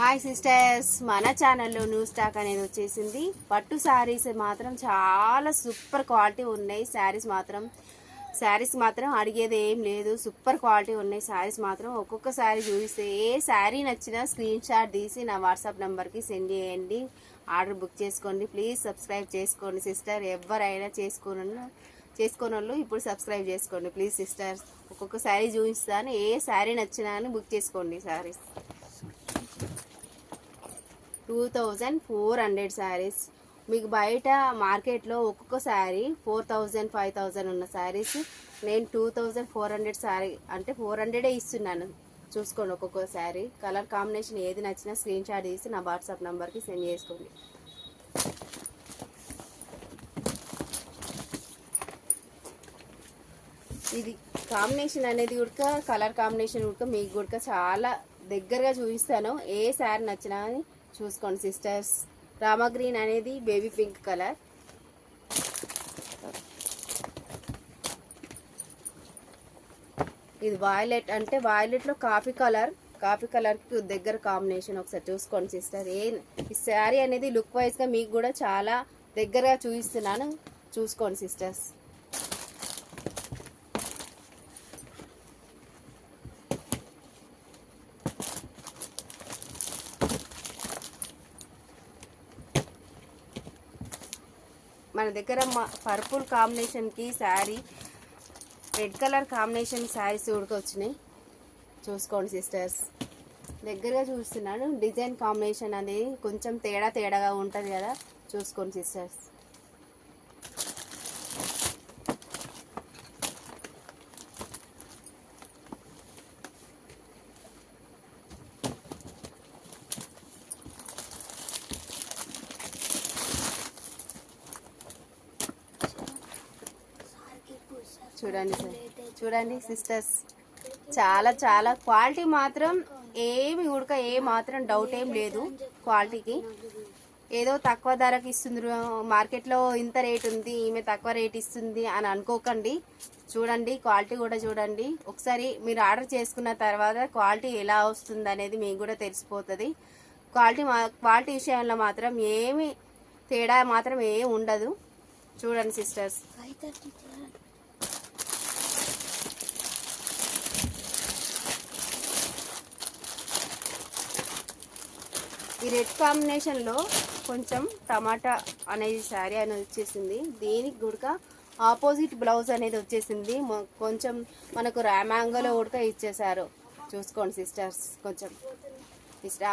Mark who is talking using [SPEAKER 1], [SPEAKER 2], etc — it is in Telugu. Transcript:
[SPEAKER 1] హాయ్ సిస్టర్స్, మన ఛానల్లో న్యూ స్టాక్ అనేది వచ్చేసింది. పట్టు శారీస్ మాత్రం చాలా సూపర్ క్వాలిటీ ఉన్నాయి. శారీస్ మాత్రం అడిగేది ఏం లేదు, సూపర్ క్వాలిటీ ఉన్నాయి. శారీస్ మాత్రం ఒక్కొక్క శారీ చూపిస్తే ఏ శారీ నచ్చినా స్క్రీన్ షాట్ తీసి నా వాట్సాప్ నెంబర్కి సెండ్ చేయండి. ఆర్డర్ బుక్ చేసుకోండి. ప్లీజ్ సబ్స్క్రైబ్ చేసుకోండి సిస్టర్. ఎవరైనా చేసుకోని వాళ్ళు ఇప్పుడు సబ్స్క్రైబ్ చేసుకోండి ప్లీజ్ సిస్టర్స్. ఒక్కొక్క శారీ చూపిస్తాను, ఏ శారీ నచ్చినా అని బుక్ చేసుకోండి. శారీస్ 2400 శారీస్. మీకు బయట మార్కెట్లో ఒక్కొక్క శారీ 4000 5000 ఉన్న శారీస్ నేను 2400 శారీ అంటే 400 ఇస్తున్నాను. చూసుకోండి ఒక్కొక్క శారీ. కలర్ కాంబినేషన్ ఏది నచ్చినా స్క్రీన్ షాట్ తీసి నా వాట్సాప్ నెంబర్కి సెండ్ చేసుకోండి. ఇది కాంబినేషన్ అనేది కూడా కలర్ కాంబినేషన్ కూడా మీకు కూడా చాలా దగ్గరగా చూపిస్తాను. ఏ శారీ నచ్చినా అని చూసుకోండి సిస్టర్స్. రామా గ్రీన్ అనేది బేబీ పింక్ కలర్, ఇది వాయిలెట్ అంటే వాయిలెట్లో కాఫీ కలర్కి దగ్గర కాంబినేషన్. ఒకసారి చూసుకోండి సిస్టర్. ఈ శారీ అనేది లుక్ వైజ్గా మీకు కూడా చాలా దగ్గరగా చూపిస్తున్నాను, చూసుకోండి సిస్టర్స్. మన దగ్గర పర్పుల్ కాంబినేషన్కి sari, red colour combination saris కూడా వచ్చినాయి. చూసుకోండి సిస్టర్స్. దగ్గరగా చూస్తున్నాను. డిజైన్ కాంబినేషన్ అనేది కొంచెం తేడాగా ఉంటుంది కదా, చూసుకోండి సిస్టర్స్. చూడండి సిస్టర్స్. చాలా క్వాలిటీ మాత్రం ఏమి ఉడక ఏ మాత్రం డౌట్ ఏం లేదు క్వాలిటీకి. ఏదో తక్కువ ధరకి ఇస్తుంది, మార్కెట్లో ఇంత రేట్ ఉంది, ఈమె తక్కువ రేట్ ఇస్తుంది అని అనుకోకండి. చూడండి క్వాలిటీ కూడా చూడండి. ఒకసారి మీరు ఆర్డర్ చేసుకున్న తర్వాత క్వాలిటీ ఎలా వస్తుంది అనేది మీకు కూడా తెలిసిపోతుంది. క్వాలిటీ విషయంలో మాత్రం ఏమి తేడా మాత్రం ఏమి ఉండదు. చూడండి సిస్టర్స్. ఈ రెడ్ కాంబినేషన్లో కొంచెం టమాటా అనేది శారీ అనేది వచ్చేసింది. దీనికి కూడా ఆపోజిట్ బ్లౌజ్ అనేది వచ్చేసింది. కొంచెం మనకు రామాంగలో ఉడక ఇచ్చేసారు. చూసుకోండి సిస్టర్స్. కొంచెం